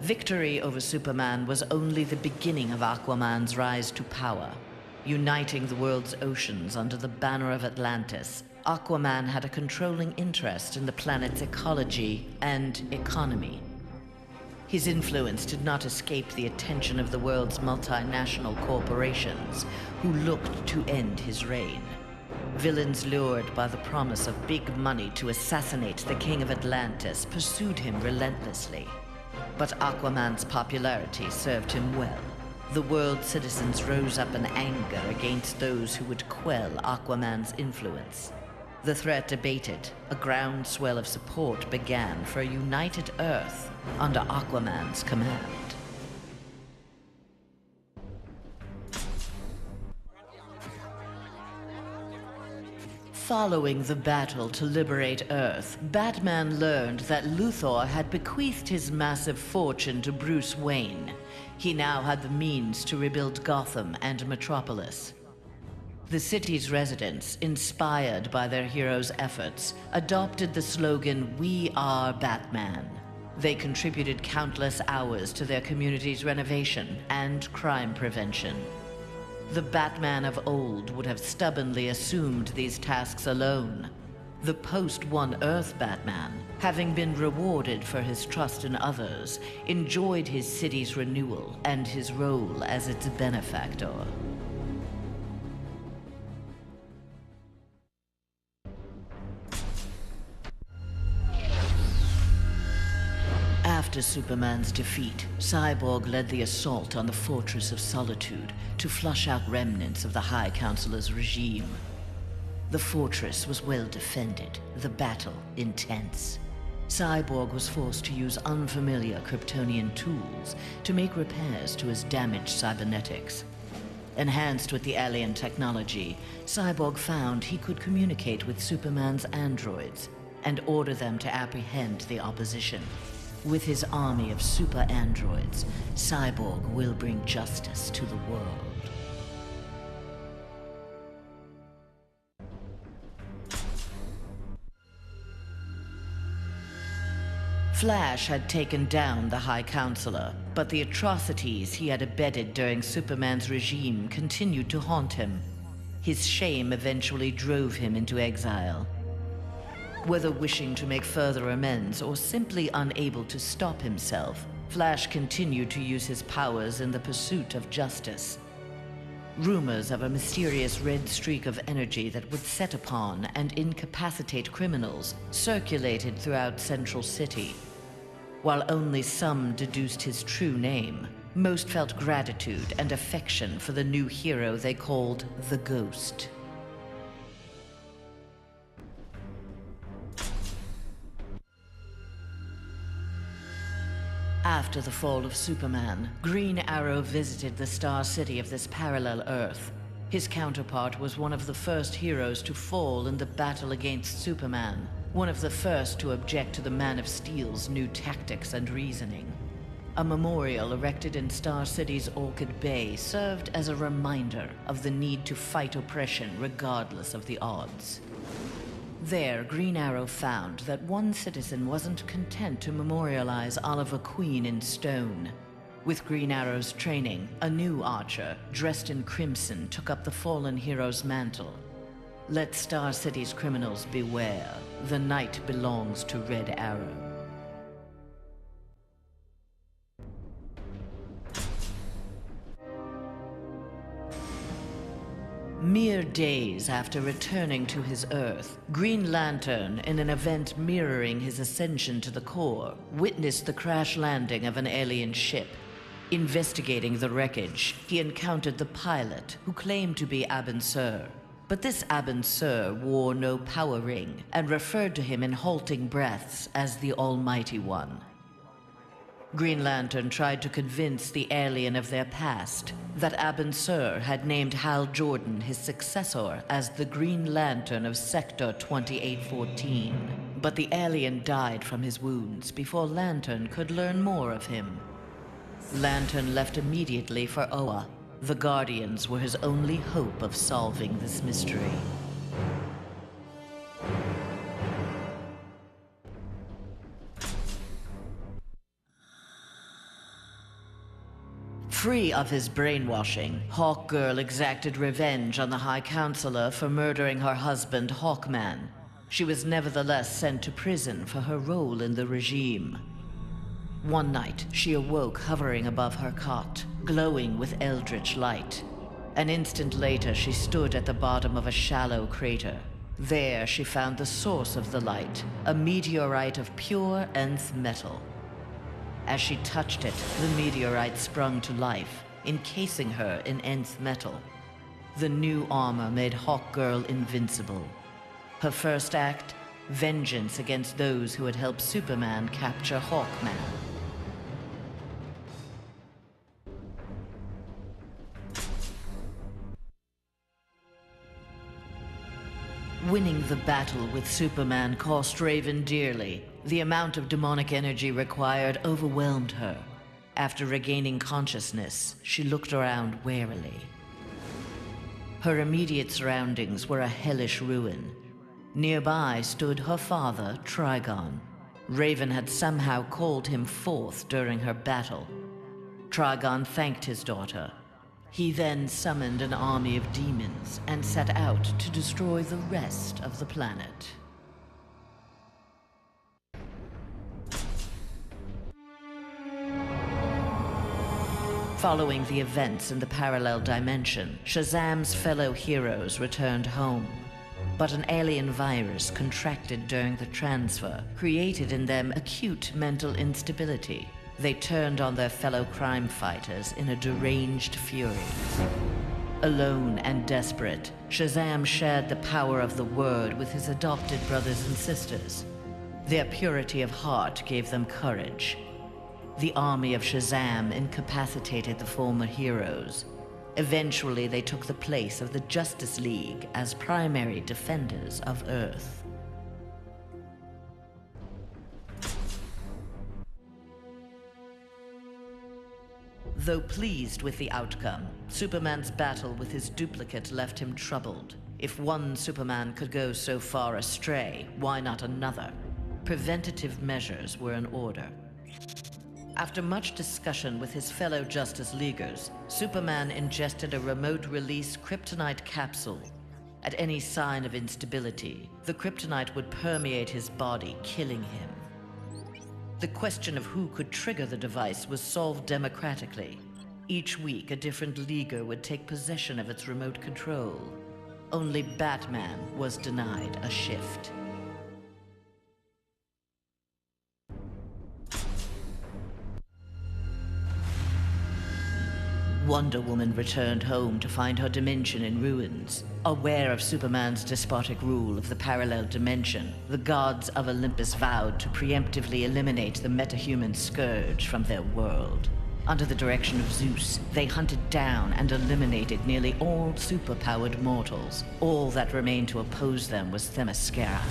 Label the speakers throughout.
Speaker 1: Victory over Superman was only the beginning of Aquaman's rise to power. Uniting the world's oceans under the banner of Atlantis, Aquaman had a controlling interest in the planet's ecology and economy. His influence did not escape the attention of the world's multinational corporations, who looked to end his reign. Villains lured by the promise of big money to assassinate the King of Atlantis pursued him relentlessly. But Aquaman's popularity served him well. The world's citizens rose up in anger against those who would quell Aquaman's influence. The threat abated. A groundswell of support began for a united Earth under Aquaman's command. Following the battle to liberate Earth, Batman learned that Luthor had bequeathed his massive fortune to Bruce Wayne. He now had the means to rebuild Gotham and Metropolis. The city's residents, inspired by their hero's efforts, adopted the slogan, "We are Batman." They contributed countless hours to their community's renovation and crime prevention. The Batman of old would have stubbornly assumed these tasks alone. The post-One Earth Batman, having been rewarded for his trust in others, enjoyed his city's renewal and his role as its benefactor. After Superman's defeat, Cyborg led the assault on the Fortress of Solitude to flush out remnants of the High Counselor's regime. The fortress was well defended, the battle intense. Cyborg was forced to use unfamiliar Kryptonian tools to make repairs to his damaged cybernetics. Enhanced with the alien technology, Cyborg found he could communicate with Superman's androids and order them to apprehend the opposition. With his army of super androids, Cyborg will bring justice to the world. Flash had taken down the High Counselor, but the atrocities he had abetted during Superman's regime continued to haunt him. His shame eventually drove him into exile. Whether wishing to make further amends or simply unable to stop himself, Flash continued to use his powers in the pursuit of justice. Rumors of a mysterious red streak of energy that would set upon and incapacitate criminals circulated throughout Central City. While only some deduced his true name, most felt gratitude and affection for the new hero they called the Ghost. After the fall of Superman, Green Arrow visited the Star City of this parallel Earth. His counterpart was one of the first heroes to fall in the battle against Superman, one of the first to object to the Man of Steel's new tactics and reasoning. A memorial erected in Star City's Orchid Bay served as a reminder of the need to fight oppression regardless of the odds. There, Green Arrow found that one citizen wasn't content to memorialize Oliver Queen in stone. With Green Arrow's training, a new archer, dressed in crimson, took up the fallen hero's mantle. Let Star City's criminals beware. The night belongs to Red Arrow. Mere days after returning to his Earth, Green Lantern, in an event mirroring his ascension to the core, witnessed the crash landing of an alien ship. Investigating the wreckage, he encountered the pilot, who claimed to be Abin Sur. But this Abin Sur wore no power ring and referred to him in halting breaths as the Almighty One. Green Lantern tried to convince the alien of their past, that Abin Sur had named Hal Jordan, his successor, as the Green Lantern of Sector 2814. But the alien died from his wounds before Lantern could learn more of him. Lantern left immediately for Oa. The Guardians were his only hope of solving this mystery. Free of his brainwashing, Hawkgirl exacted revenge on the High Counselor for murdering her husband, Hawkman. She was nevertheless sent to prison for her role in the regime. One night, she awoke hovering above her cot, glowing with eldritch light. An instant later, she stood at the bottom of a shallow crater. There, she found the source of the light, a meteorite of pure nth metal. As she touched it, the meteorite sprung to life, encasing her in nth metal. The new armor made Hawkgirl invincible. Her first act, vengeance against those who had helped Superman capture Hawkman. Winning the battle with Superman cost Raven dearly. The amount of demonic energy required overwhelmed her. After regaining consciousness, she looked around warily. Her immediate surroundings were a hellish ruin. Nearby stood her father, Trigon. Raven had somehow called him forth during her battle. Trigon thanked his daughter. He then summoned an army of demons and set out to destroy the rest of the planet. Following the events in the parallel dimension, Shazam's fellow heroes returned home. But an alien virus contracted during the transfer created in them acute mental instability. They turned on their fellow crime fighters in a deranged fury. Alone and desperate, Shazam shared the power of the Word with his adopted brothers and sisters. Their purity of heart gave them courage. The army of Shazam incapacitated the former heroes. Eventually, they took the place of the Justice League as primary defenders of Earth. Though pleased with the outcome, Superman's battle with his duplicate left him troubled. If one Superman could go so far astray, why not another? Preventative measures were in order. After much discussion with his fellow Justice Leaguers, Superman ingested a remote-release kryptonite capsule. At any sign of instability, the kryptonite would permeate his body, killing him. The question of who could trigger the device was solved democratically. Each week, a different Leaguer would take possession of its remote control. Only Batman was denied a shift. Wonder Woman returned home to find her dimension in ruins. Aware of Superman's despotic rule of the parallel dimension, the gods of Olympus vowed to preemptively eliminate the metahuman scourge from their world. Under the direction of Zeus, they hunted down and eliminated nearly all superpowered mortals. All that remained to oppose them was Themyscira.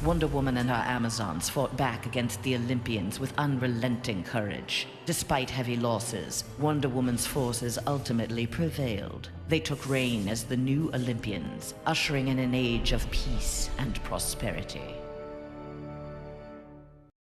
Speaker 1: Wonder Woman and her Amazons fought back against the Olympians with unrelenting courage. Despite heavy losses, Wonder Woman's forces ultimately prevailed. They took reign as the new Olympians, ushering in an age of peace and prosperity.